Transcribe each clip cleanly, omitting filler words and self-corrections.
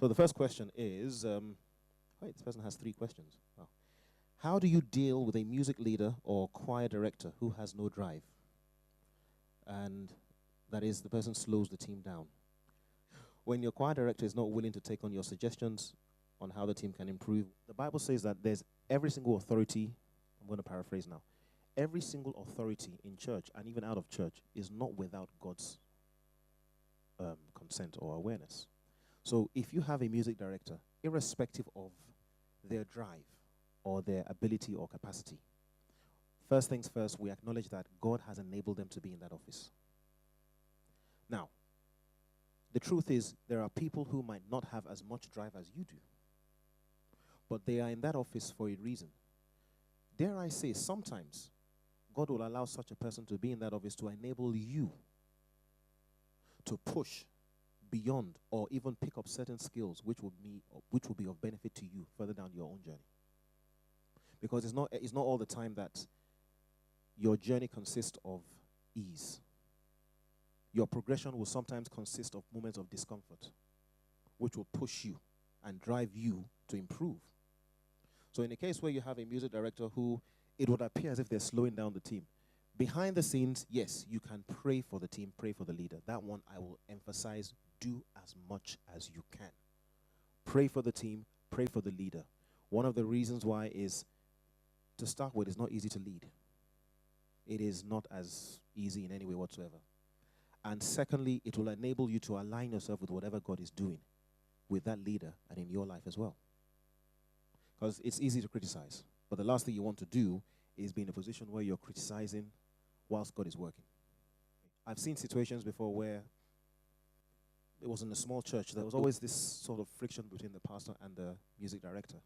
So the first question is, wait, this person has 3 questions. Wow. How do you deal with a music leader or choir director who has no drive? And that is, the person slows the team down. When your choir director is not willing to take on your suggestions on how the team can improve, the Bible says that there's every single authority, I'm going to paraphrase now, every single authority in church and even out of church is not without God's consent or awareness. So if you have a music director, irrespective of their drive or their ability or capacity, first things first, we acknowledge that God has enabled them to be in that office. Now, the truth is there are people who might not have as much drive as you do, but they are in that office for a reason. Dare I say, sometimes God will allow such a person to be in that office to enable you to push beyond or even pick up certain skills which will be of benefit to you further down your own journey. Because it's not all the time that your journey consists of ease. Your progression will sometimes consist of moments of discomfort, which will push you and drive you to improve. So in a case where you have a music director who it would appear as if they're slowing down the team, behind the scenes, yes, you can pray for the team, pray for the leader. That one I will emphasize, do as much as you can. Pray for the team, pray for the leader. One of the reasons why is, to start with, it's not easy to lead. It is not as easy in any way whatsoever. And secondly, it will enable you to align yourself with whatever God is doing with that leader and in your life as well. Because it's easy to criticize, but the last thing you want to do is be in a position where you're criticizing whilst God is working. I've seen situations before where it was in a small church. There was always this sort of friction between the pastor and the music director.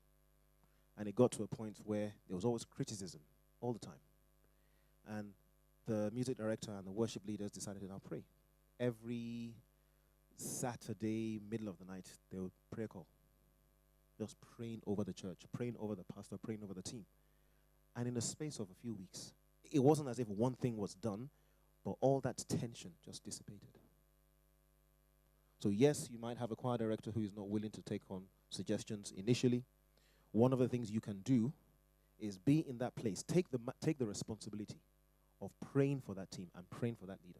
And it got to a point where there was always criticism all the time. And the music director and the worship leaders decided to now pray. Every Saturday, middle of the night, they would prayer call. Just praying over the church, praying over the pastor, praying over the team. And in the space of a few weeks, it wasn't as if one thing was done, but all that tension just dissipated. So yes, you might have a choir director who is not willing to take on suggestions initially. One of the things you can do is be in that place. Take the responsibility of praying for that team and praying for that leader.